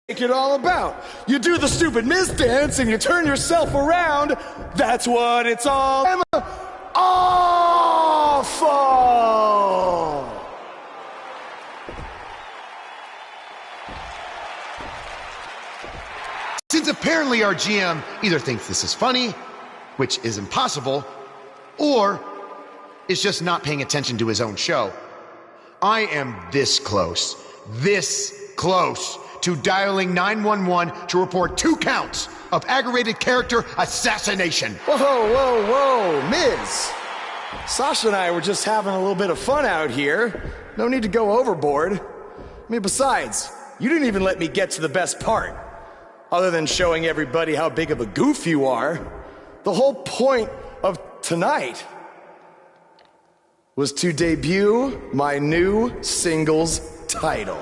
it all about. You do the stupid Miz dance and you turn yourself around. That's what it's all awful. Since apparently our GM either thinks this is funny, which is impossible, or is just not paying attention to his own show, I am this close to dialing 911 to report 2 counts of aggravated character assassination. Whoa, Miz. Sasha and I were just having a little bit of fun out here. No need to go overboard. I mean, besides, you didn't even let me get to the best part. Other than showing everybody how big of a goof you are, the whole point of tonight was to debut my new singles title.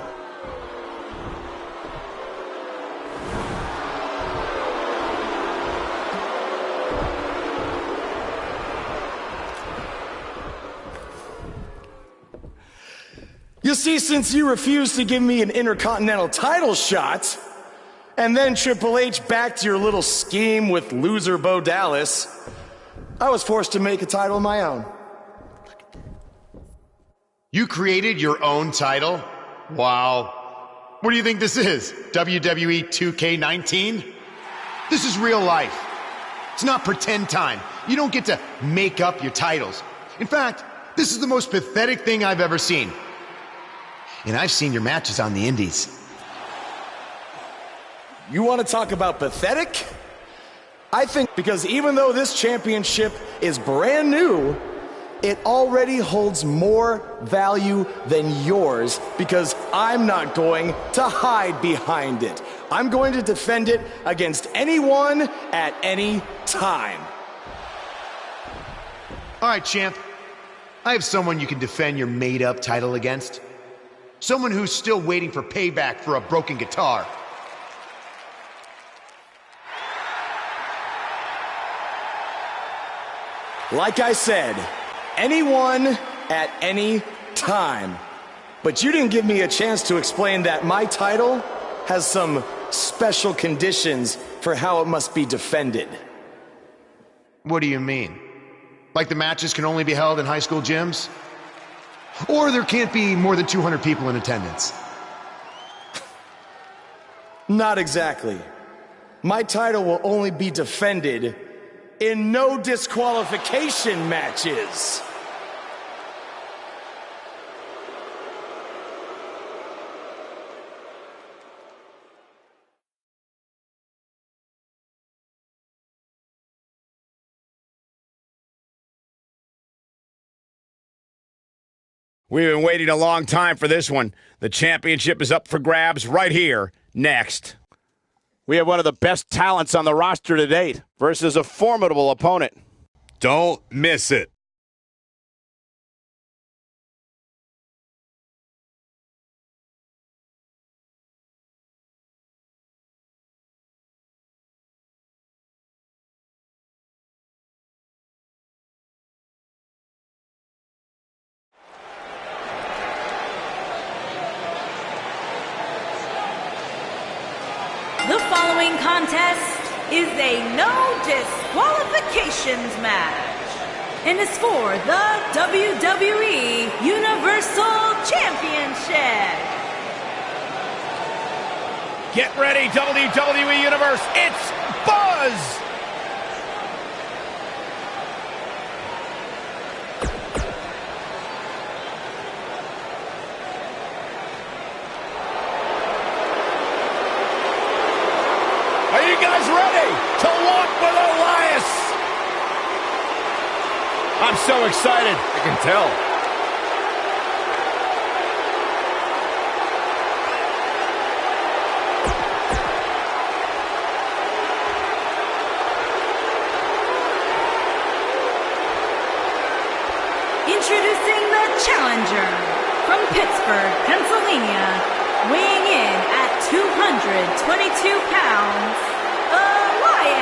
You see, since you refused to give me an Intercontinental title shot, and then Triple H backed your little scheme with loser Bo Dallas, I was forced to make a title of my own. You created your own title? Wow. What do you think this is? WWE 2K19? This is real life. It's not pretend time. You don't get to make up your titles. In fact, this is the most pathetic thing I've ever seen. And I've seen your matches on the indies. You want to talk about pathetic? I think because even though this championship is brand new, it already holds more value than yours because I'm not going to hide behind it. I'm going to defend it against anyone at any time. All right, champ. I have someone you can defend your made-up title against. Someone who's still waiting for payback for a broken guitar. Like I said, anyone at any time. But you didn't give me a chance to explain that my title has some special conditions for how it must be defended. What do you mean? Like the matches can only be held in high school gyms? Or there can't be more than 200 people in attendance? Not exactly. My title will only be defended in no disqualification matches. We've been waiting a long time for this one. The championship is up for grabs right here, next. We have one of the best talents on the roster to date versus a formidable opponent. Don't miss it. The following contest is a no disqualifications match and is for the WWE Universal Championship. Get ready, WWE Universe. It's Buzz! Are you guys ready to walk with Elias? I'm so excited. I can tell. Introducing the challenger from Pittsburgh, Pennsylvania, weighing in at 222 pounds, Elias.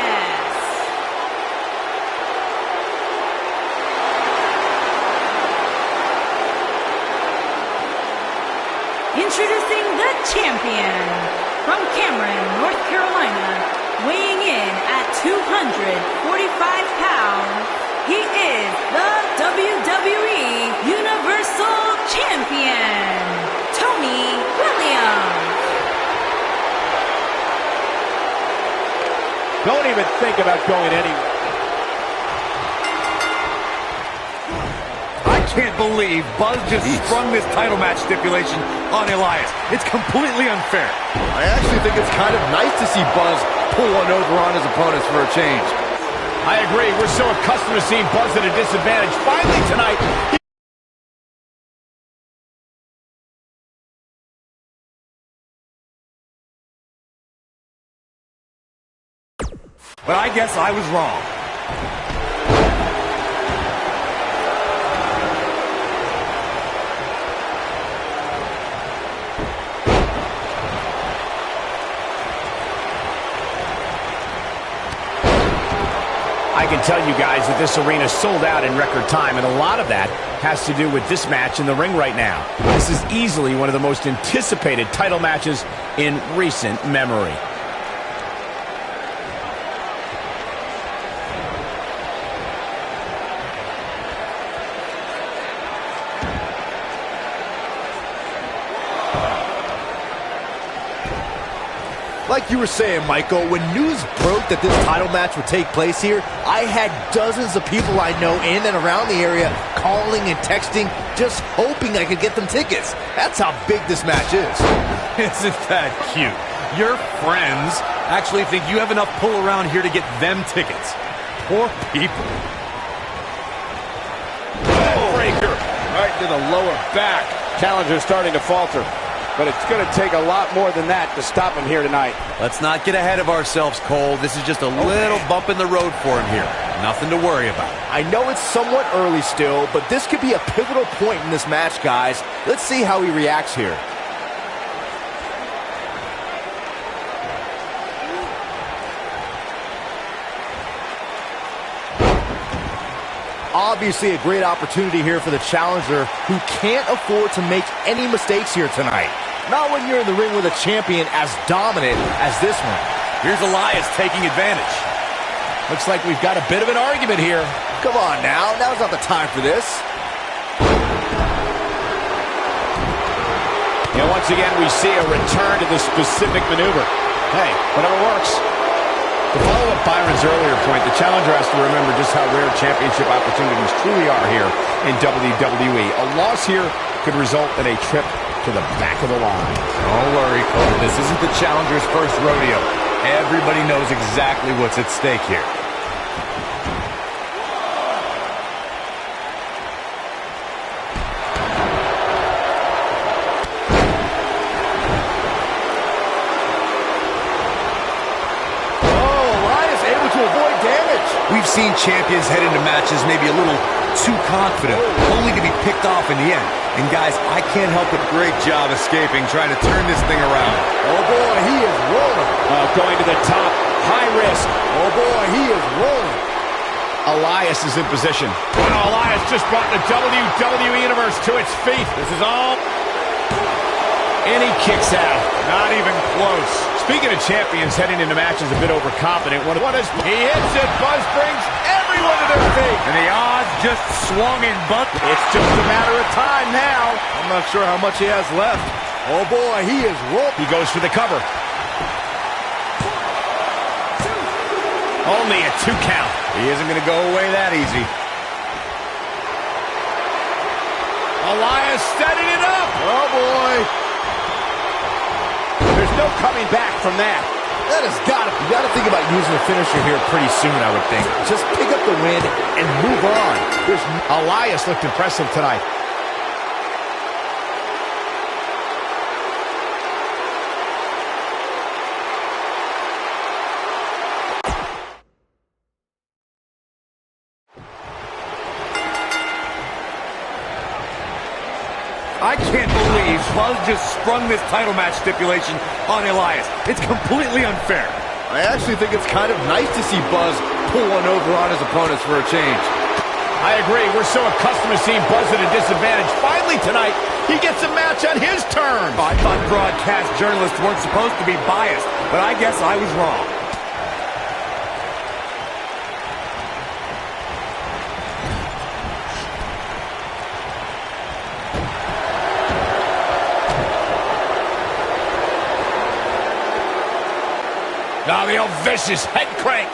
Introducing the champion from Cameron, 245 pounds, he is the WWE Universal Champion, Tony Williams. Don't even think about going anywhere. I can't believe Buzz just sprung this title match stipulation on Elias. It's completely unfair. I actually think it's kind of nice to see Buzz pull one over on his opponents for a change. I agree. We're so accustomed to seeing Buzz at a disadvantage. Finally tonight, But I guess I was wrong. I can tell you guys that this arena sold out in record time, and a lot of that has to do with this match in the ring right now. This is easily one of the most anticipated title matches in recent memory. Like you were saying, Michael, when news broke that this title match would take place here, I had dozens of people I know in and around the area calling and texting, just hoping I could get them tickets. That's how big this match is. Isn't that cute? Your friends actually think you have enough pull around here to get them tickets. Poor people. Breaker right to the lower back. Challenger's starting to falter, but it's going to take a lot more than that to stop him here tonight. Let's not get ahead of ourselves, Cole. This is just a little bump in the road for him here. Nothing to worry about. I know it's somewhat early still, but this could be a pivotal point in this match, guys. Let's see how he reacts here. Obviously a great opportunity here for the challenger, who can't afford to make any mistakes here tonight. Not when you're in the ring with a champion as dominant as this one. Here's Elias taking advantage. Looks like we've got a bit of an argument here. Come on now, now's not the time for this. You know, once again, we see a return to this specific maneuver. Hey, whatever works. To follow up Byron's earlier point, the challenger has to remember just how rare championship opportunities truly are here in WWE. A loss here could result in a trip to the back of the line. Don't worry, Cole. This isn't the challenger's first rodeo. Everybody knows exactly what's at stake here. We've seen champions head into matches maybe a little too confident, only to be picked off in the end. And guys, I can't help but Great job escaping, trying to turn this thing around. oh boy, he is rolling. Going to the top, high risk. Oh boy, he is rolling. Elias is in position. Oh, Elias just brought the WWE Universe to its feet. This is all. And he kicks out. Not even close. Speaking of champions heading into matches a bit overconfident, he hits it. Buzz brings everyone to their feet. And the odds just swung in, but It's just a matter of time now. I'm not sure how much he has left. Oh boy, he is rolling. He goes for the cover. Only a 2 count. he isn't going to go away that easy. Elias setting it up. Oh boy. There's no coming back from that. That has got to. You got to think about using a finisher here pretty soon, I would think. Just pick up the win and move on. Elias looked impressive tonight. I can't believe Buzz just sprung this title match stipulation on Elias. It's completely unfair. I actually think it's kind of nice to see Buzz pull one over on his opponents for a change. I agree. We're so accustomed to seeing Buzz at a disadvantage. Finally tonight, he gets a match on his terms. I thought broadcast journalists weren't supposed to be biased, but I guess I was wrong. Now the old vicious head crank.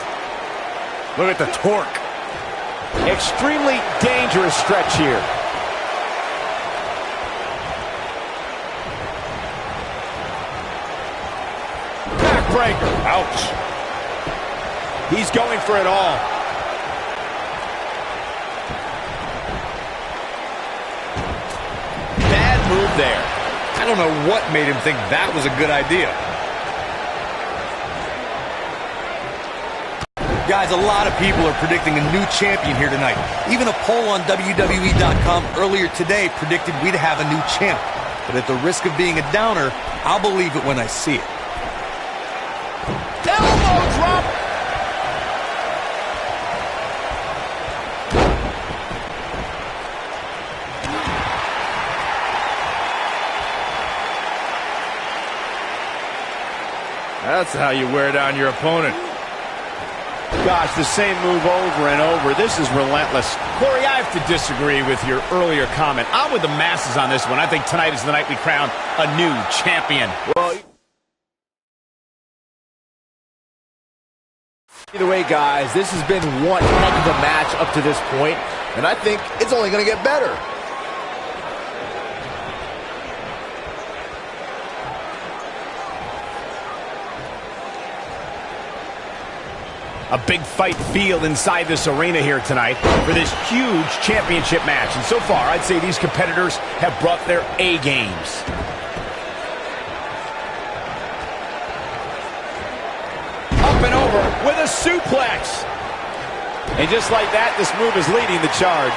Look at the torque. Extremely dangerous stretch here. Backbreaker. Ouch. He's going for it all. Bad move there. I don't know what made him think that was a good idea. Guys, a lot of people are predicting a new champion here tonight. Even a poll on WWE.com earlier today predicted we'd have a new champ. But at the risk of being a downer, I'll believe it when I see it. Elbow drop. That's how you wear down your opponent. Gosh, the same move over and over. This is relentless. Corey, I have to disagree with your earlier comment. I'm with the masses on this one. I think tonight is the night we crown a new champion. Well, either way, guys, this has been one heck of a match up to this point, and I think it's only going to get better. A big fight field inside this arena here tonight for this huge championship match. And so far, I'd say these competitors have brought their A games. Up and over with a suplex. And just like that, this move is leading the charge.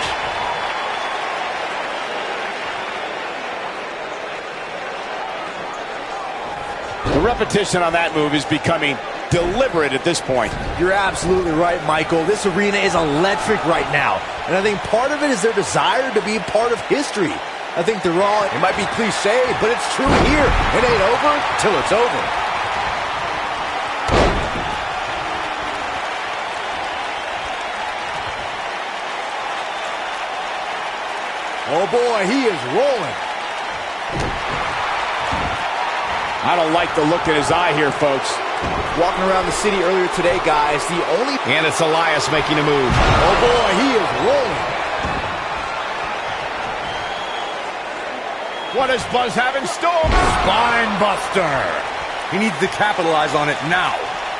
The repetition on that move is becoming deliberate at this point. You're absolutely right, Michael. This arena is electric right now. And I think part of it is their desire to be part of history. I think they're all, it might be cliche, but it's true here. It ain't over till it's over. Oh boy, he is rolling. I don't like the look in his eye here, folks. Walking around the city earlier today, guys, the only... And it's Elias making a move. Oh boy, he is rolling. What does Buzz have in store? Spine buster. He needs to capitalize on it now.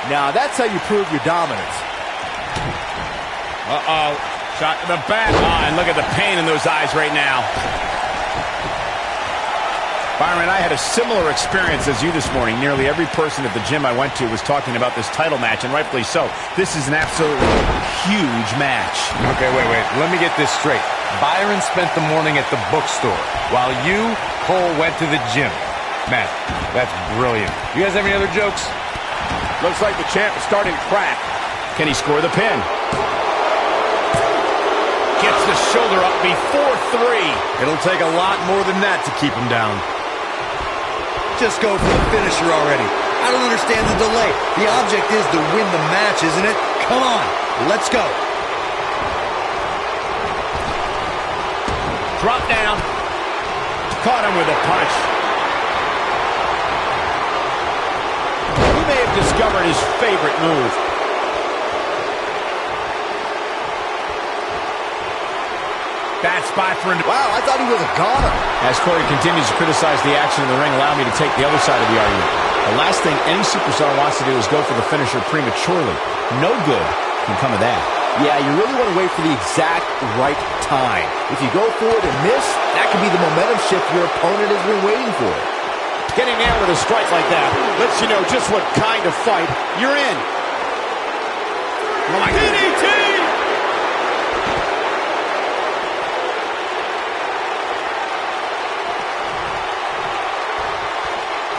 Now, that's how you prove your dominance. Uh-oh. Shot to the back. Oh, and look at the pain in those eyes right now. Byron, I had a similar experience as you this morning. Nearly every person at the gym I went to was talking about this title match, and rightfully so. This is an absolutely huge match. Okay, wait. Let me get this straight. Byron spent the morning at the bookstore, while you, Cole, went to the gym. Man, that's brilliant. You guys have any other jokes? Looks like the champ is starting to crack. Can he score the pin? Gets the shoulder up before 3. It'll take a lot more than that to keep him down. Just go for the finisher already. I don't understand the delay. The object is to win the match, isn't it? Come on, let's go. Drop down. Caught him with a punch. He may have discovered his favorite move. Bad spot for him. Wow, I thought he was a goner. As Corey continues to criticize the action in the ring, allow me to take the other side of the argument. The last thing any superstar wants to do is go for the finisher prematurely. No good can come of that. Yeah, you really want to wait for the exact right time. If you go for it and miss, that could be the momentum shift your opponent has been waiting for. Getting there with a strike like that lets you know just what kind of fight you're in. DDT!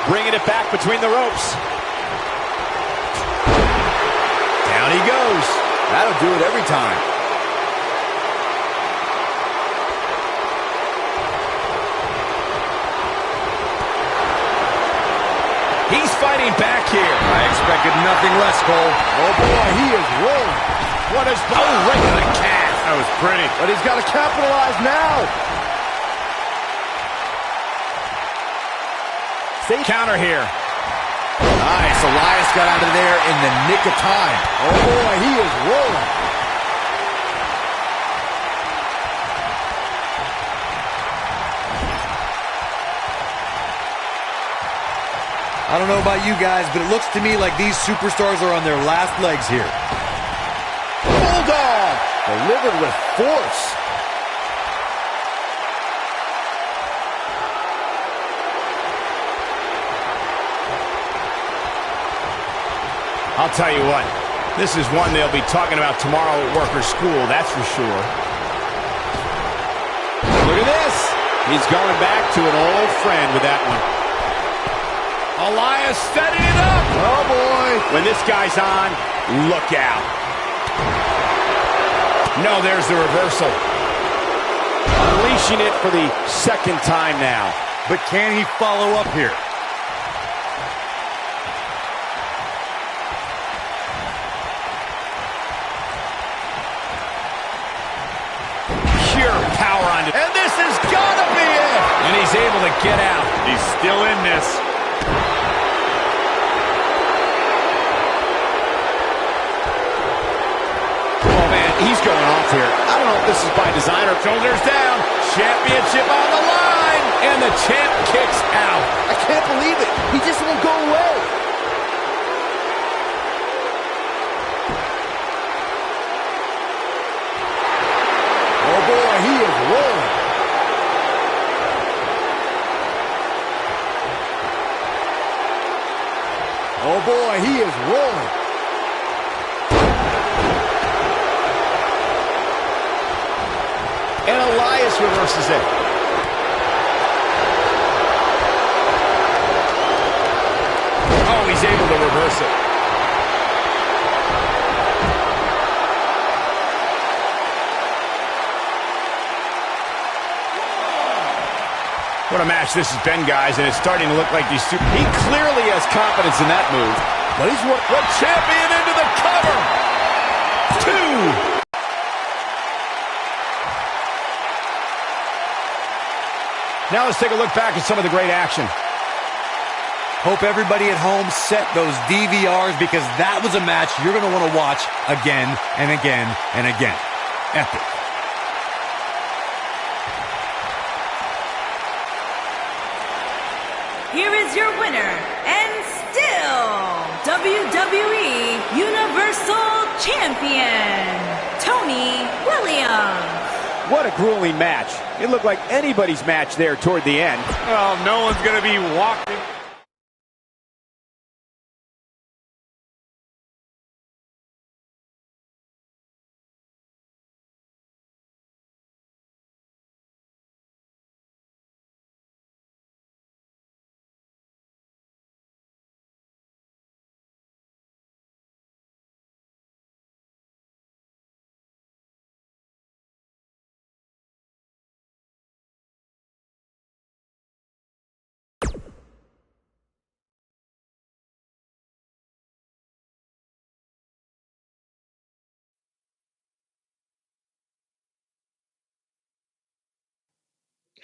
Bringing it back between the ropes. Down he goes. That'll do it every time. He's fighting back here. I expected nothing less, Cole. Oh boy, he is rolling. What is... Oh, right to the calf. That was pretty. But he's got to capitalize now. Counter here. Nice. Elias got out of there in the nick of time. Oh boy, he is rolling. I don't know about you guys, but it looks to me like these superstars are on their last legs here. Bulldog delivered with force. I'll tell you what, this is one they'll be talking about tomorrow at workers' school, that's for sure. Look at this. He's going back to an old friend with that one. Elias setting it up. Oh, boy. When this guy's on, look out. No, there's the reversal. Unleashing it for the second time now. But can he follow up here? Pure power on it. And this has got to be it. And he's able to get out. He's still in this. Oh, man, he's going off here. I don't know if this is by design or shoulders down. Championship on the line. And the champ kicks out. I can't believe it. He just won't go away. Oh, boy, he is rolling. Oh, boy, he is rolling. And Elias reverses it. Oh, he's able to reverse it. What a match this has been, guys, and it's starting to look like these two. He clearly has confidence in that move. But he's what? The champion into the cover. 2. Now let's take a look back at some of the great action. Hope everybody at home set those DVRs because that was a match you're going to want to watch again and again and again. Epic. Here is your winner, and still WWE Universal Champion, Tony Williams. What a grueling match. It looked like anybody's match there toward the end. Oh, no one's going to be walking.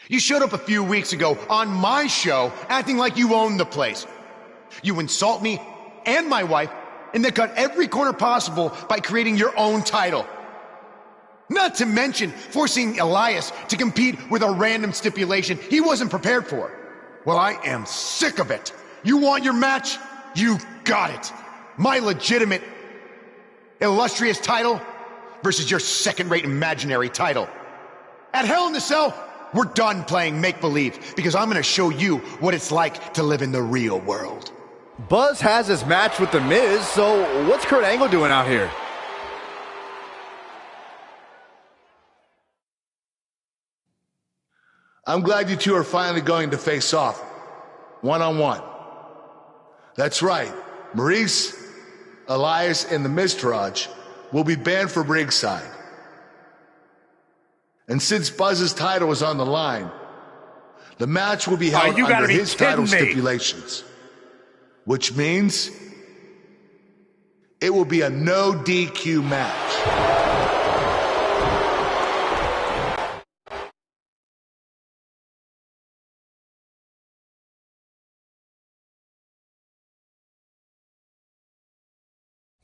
You showed up a few weeks ago on my show acting like you owned the place. You insult me and my wife and then cut every corner possible by creating your own title. Not to mention forcing Elias to compete with a random stipulation he wasn't prepared for. Well, I am sick of it. You want your match? You got it. My legitimate, illustrious title versus your second-rate imaginary title. At Hell in the Cell, we're done playing make-believe because I'm going to show you what it's like to live in the real world. Buzz has his match with The Miz, so what's Kurt Angle doing out here? I'm glad you two are finally going to face off, one-on-one. That's right, Maurice, Elias, and the Miztourage will be banned from ringside. And since Buzz's title is on the line, the match will be held under his title stipulations. Which means it will be a no DQ match.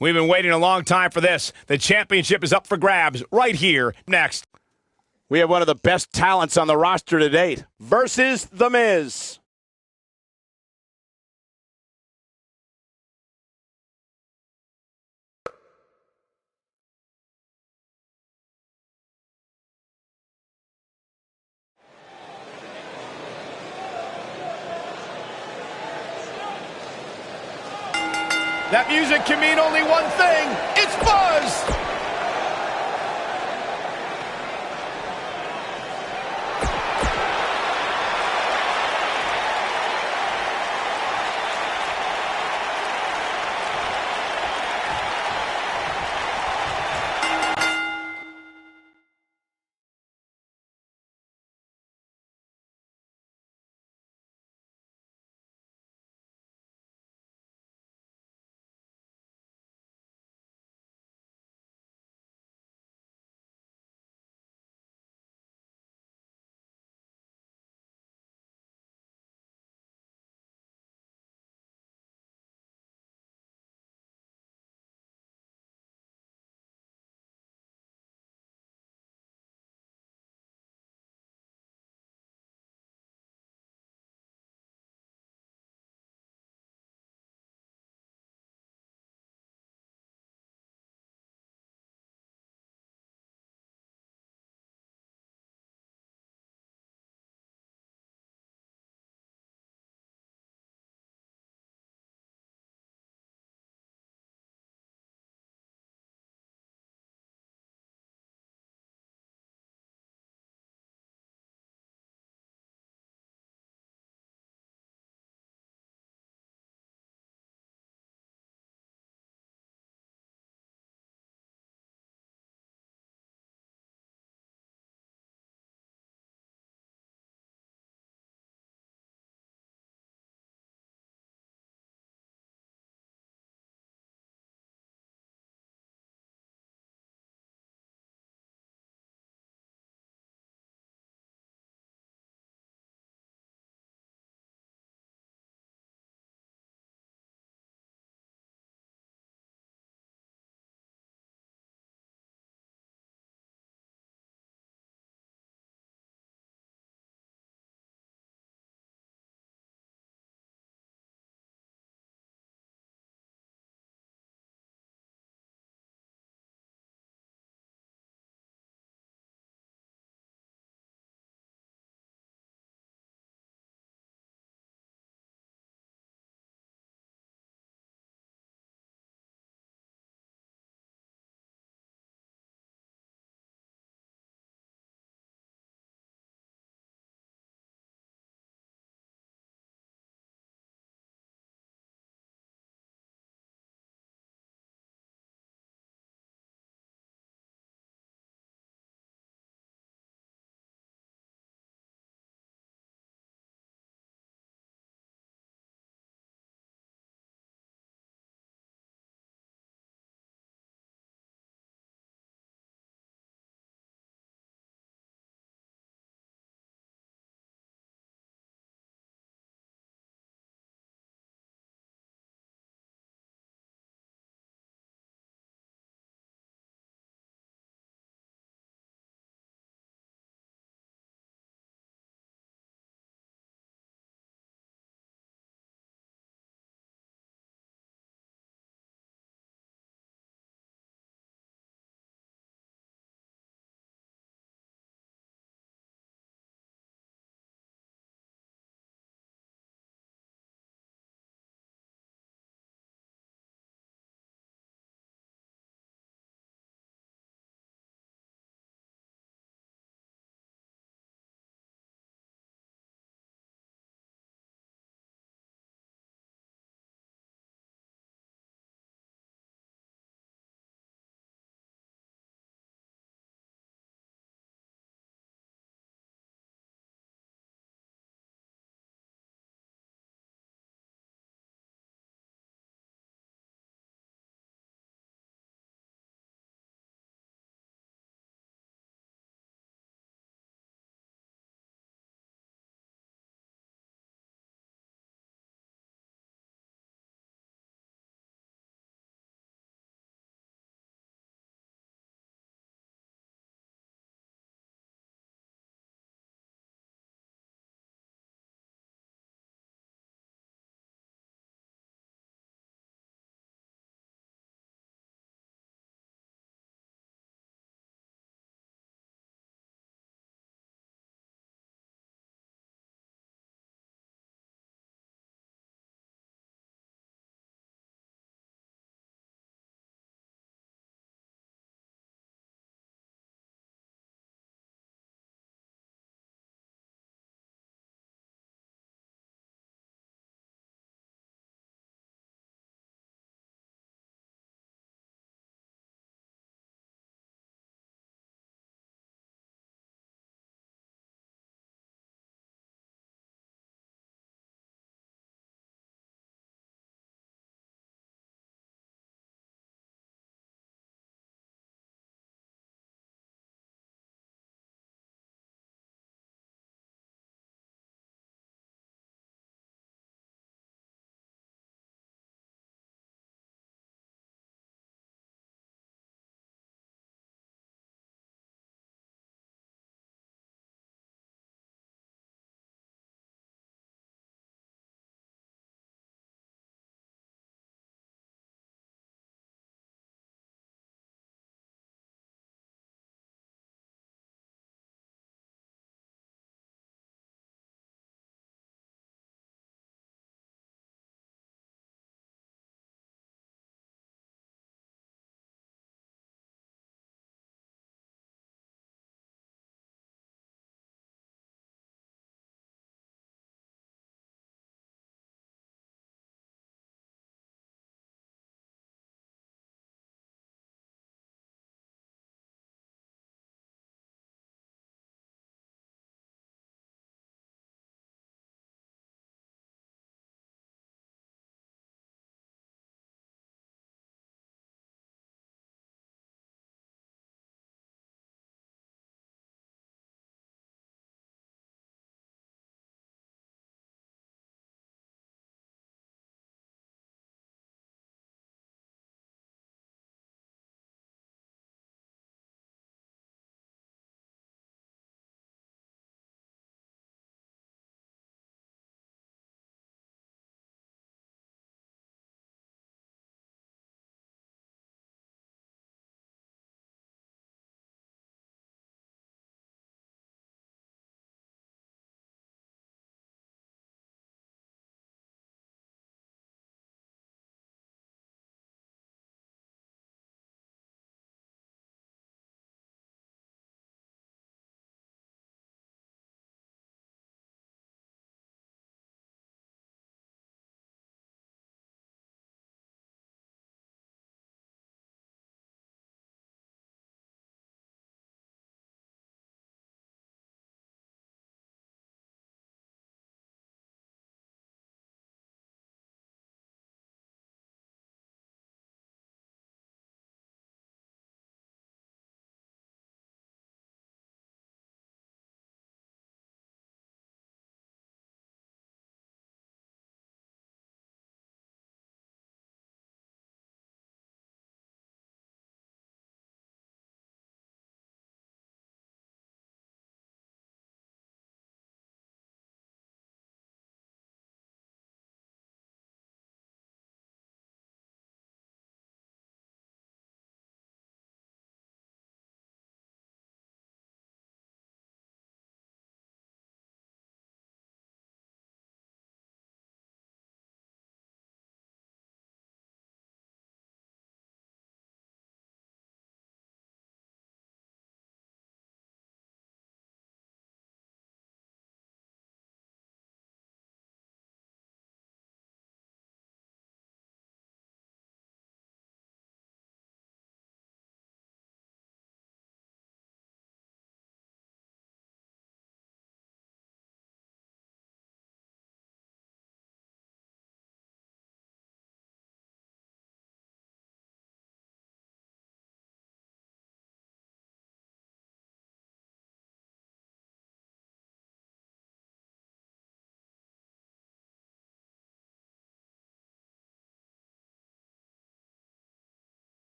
We've been waiting a long time for this. The championship is up for grabs right here next. We have one of the best talents on the roster to date versus The Miz. That music can mean only one thing. It's buzz!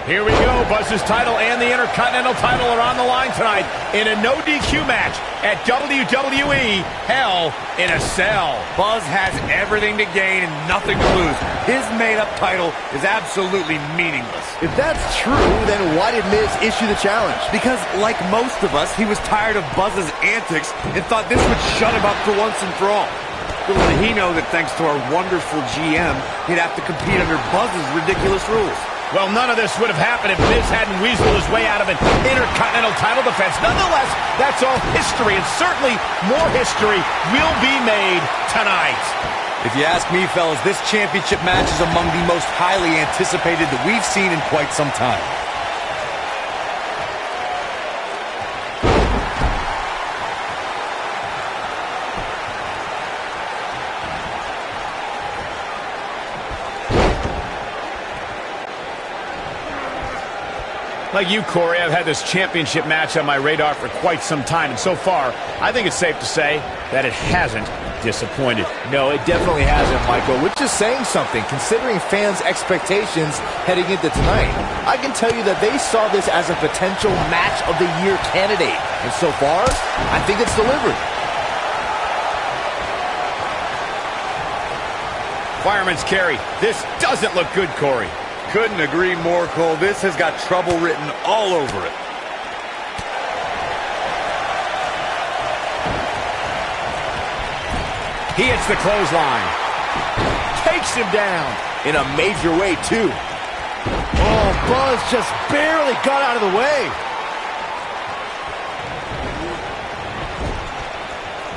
Here we go. Buzz's title and the Intercontinental title are on the line tonight in a no DQ match at WWE Hell in a Cell. Buzz has everything to gain and nothing to lose. His made-up title is absolutely meaningless. If that's true, then why did Miz issue the challenge? Because, like most of us, he was tired of Buzz's antics and thought this would shut him up for once and for all. Little did he know that thanks to our wonderful GM, he'd have to compete under Buzz's ridiculous rules. Well, none of this would have happened if Miz hadn't weaseled his way out of an Intercontinental title defense. Nonetheless, that's all history, and certainly more history will be made tonight. If you ask me, fellas, this championship match is among the most highly anticipated that we've seen in quite some time. Like you, Corey, I've had this championship match on my radar for quite some time, and so far, I think it's safe to say that it hasn't disappointed. No, it definitely hasn't, Michael, which is saying something, considering fans' expectations heading into tonight. I can tell you that they saw this as a potential match of the year candidate, and so far, I think it's delivered. Fireman's carry. This doesn't look good, Corey. Couldn't agree more, Cole. This has got trouble written all over it. He hits the clothesline. Takes him down. In a major way, too. Oh, Buzz just barely got out of the way.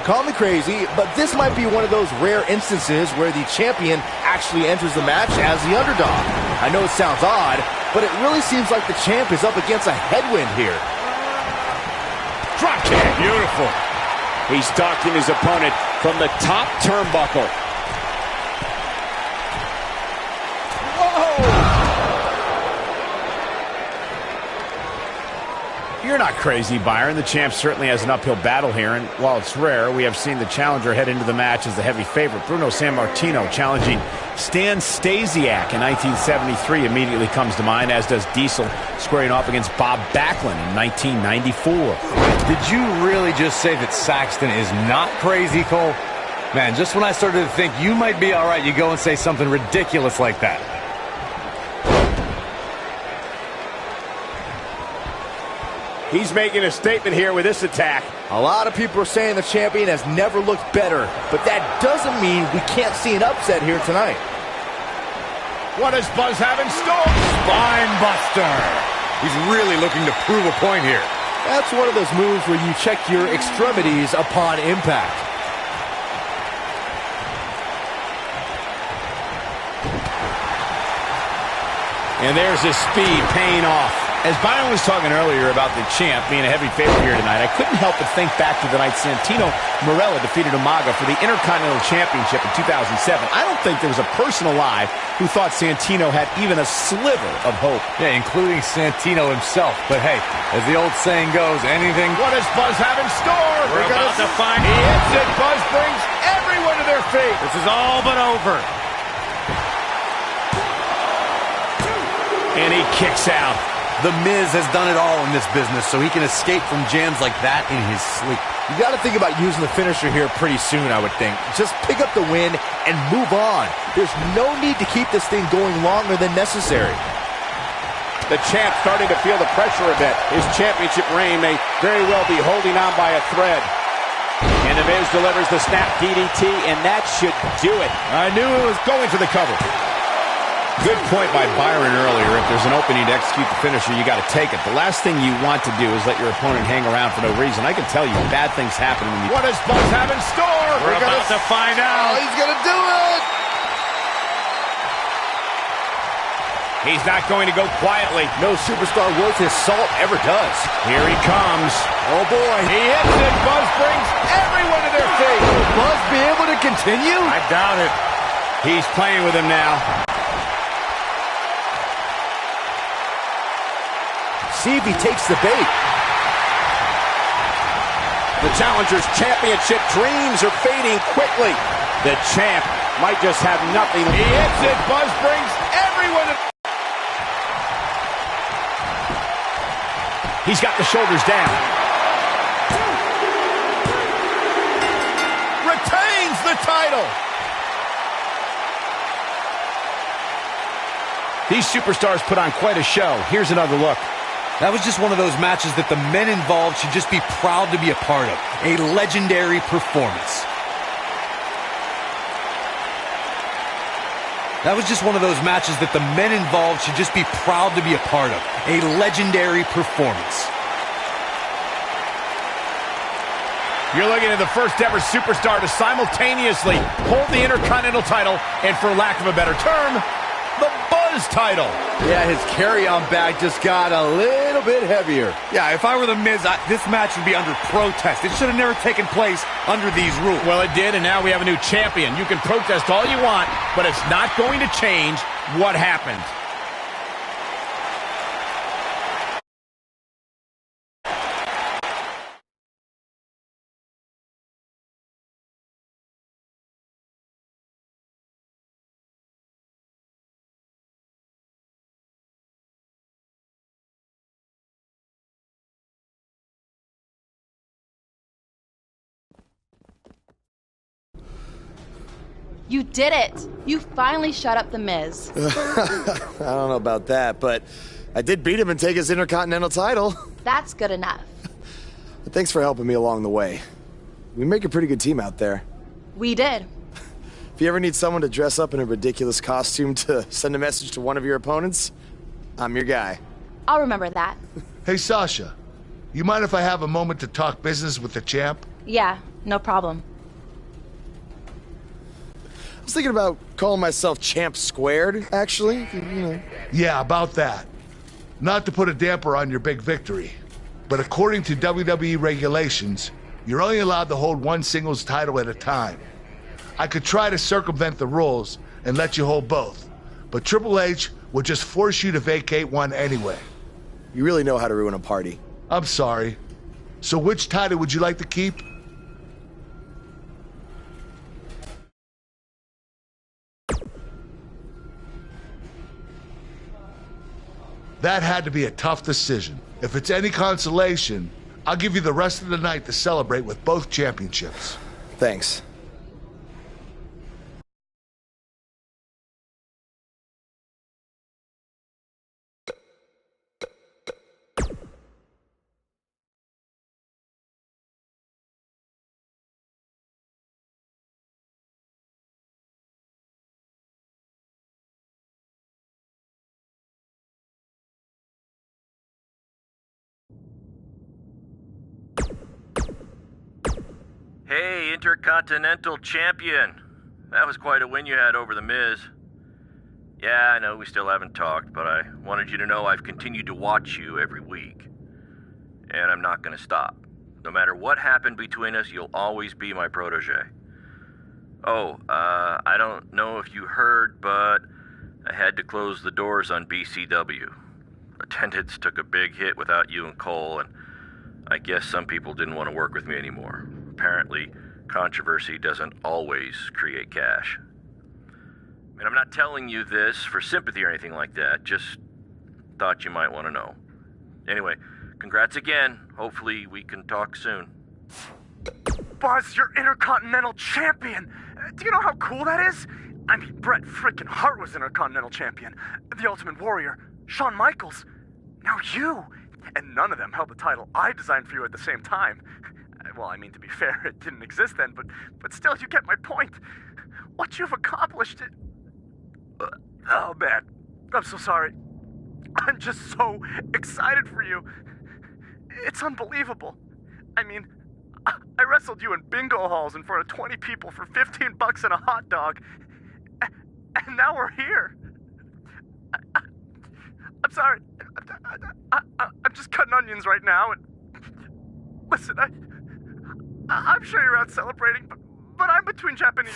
Call me crazy, but this might be one of those rare instances where the champion actually enters the match as the underdog. I know it sounds odd, but it really seems like the champ is up against a headwind here. Drop kick. Beautiful. He's stalking his opponent from the top turnbuckle. You're not crazy, Byron. The champ certainly has an uphill battle here, and while it's rare, we have seen the challenger head into the match as the heavy favorite. Bruno Sammartino challenging Stan Stasiak in 1973 immediately comes to mind, as does Diesel squaring off against Bob Backlund in 1994. Did you really just say that Saxton is not crazy, Cole? Man, just when I started to think you might be all right, you go and say something ridiculous like that. He's making a statement here with this attack. A lot of people are saying the champion has never looked better, but that doesn't mean we can't see an upset here tonight. What does Buzz have in store? Spine buster. He's really looking to prove a point here. That's one of those moves where you check your extremities upon impact. And there's his speed paying off. As Byron was talking earlier about the champ being a heavy favorite here tonight, I couldn't help but think back to the night Santino Marella defeated Umaga for the Intercontinental Championship in 2007. I don't think there was a person alive who thought Santino had even a sliver of hope. Yeah, including Santino himself. But hey, as the old saying goes, anything... What does Buzz have in store? We're about to find... He hits it. Buzz brings everyone to their feet. This is all but over. And he kicks out. The Miz has done it all in this business, so he can escape from jams like that in his sleep. You got to think about using the finisher here pretty soon, I would think. Just pick up the win and move on. There's no need to keep this thing going longer than necessary. The champ starting to feel the pressure a bit. His championship reign may very well be holding on by a thread. And the Miz delivers the snap DDT, and that should do it. I knew it was going for the cover. Good point by Byron earlier. If there's an opening to execute the finisher, you got to take it. The last thing you want to do is let your opponent hang around for no reason. I can tell you, bad things happen when you... What does Buzz have in store? We're about to find out. Oh, he's going to do it! He's not going to go quietly. No superstar worth his salt ever does. Here he comes. Oh, boy. He hits it. Buzz brings everyone to their feet. Will Buzz be able to continue? I doubt it. He's playing with him now. See if he takes the bait. The challenger's championship dreams are fading quickly. The champ might just have nothing. He hits it. Buzz brings everyone to... He's got the shoulders down. Retains the title. These superstars put on quite a show. Here's another look. That was just one of those matches that the men involved should just be proud to be a part of. A legendary performance. That was just one of those matches that the men involved should just be proud to be a part of. A legendary performance. You're looking at the first ever superstar to simultaneously hold the Intercontinental title and, for lack of a better term, the Buzz title. Yeah, his carry-on bag just got a little bit heavier. Yeah, if I were The Miz, this match would be under protest. It should have never taken place under these rules. Well, it did, and now we have a new champion. You can protest all you want, but it's not going to change what happened. You did it! You finally shut up The Miz. I don't know about that, but I did beat him and take his Intercontinental title. That's good enough. But thanks for helping me along the way. We make a pretty good team out there. We did. If you ever need someone to dress up in a ridiculous costume to send a message to one of your opponents, I'm your guy. I'll remember that. Hey, Sasha, you mind if I have a moment to talk business with the champ? Yeah, no problem. I was thinking about calling myself Champ Squared, actually. You know. Yeah, about that. Not to put a damper on your big victory, but according to WWE regulations, you're only allowed to hold one singles title at a time. I could try to circumvent the rules and let you hold both, but Triple H would just force you to vacate one anyway. You really know how to ruin a party. I'm sorry. So which title would you like to keep? That had to be a tough decision. If it's any consolation, I'll give you the rest of the night to celebrate with both championships. Thanks. Hey, Intercontinental Champion. That was quite a win you had over The Miz. Yeah, I know we still haven't talked, but I wanted you to know I've continued to watch you every week. And I'm not going to stop. No matter what happened between us, you'll always be my protege. Oh, I don't know if you heard, but I had to close the doors on BCW. Attendance took a big hit without you and Cole, and I guess some people didn't want to work with me anymore. Apparently, controversy doesn't always create cash. I mean, I'm not telling you this for sympathy or anything like that, just thought you might want to know. Anyway, congrats again. Hopefully we can talk soon. Buzz, you're Intercontinental Champion! Do you know how cool that is? I mean, Bret frickin' Hart was Intercontinental Champion. The Ultimate Warrior, Shawn Michaels. Now you! And none of them held the title I designed for you at the same time. Well, I mean, to be fair, it didn't exist then, but still, you get my point. What you've accomplished, oh, man. I'm so sorry. I'm just so excited for you. It's unbelievable. I mean, I wrestled you in bingo halls in front of 20 people for $15 and a hot dog, and now we're here. I'm sorry. I'm just cutting onions right now, and listen, I'm sure you're out celebrating, but I'm between Japanese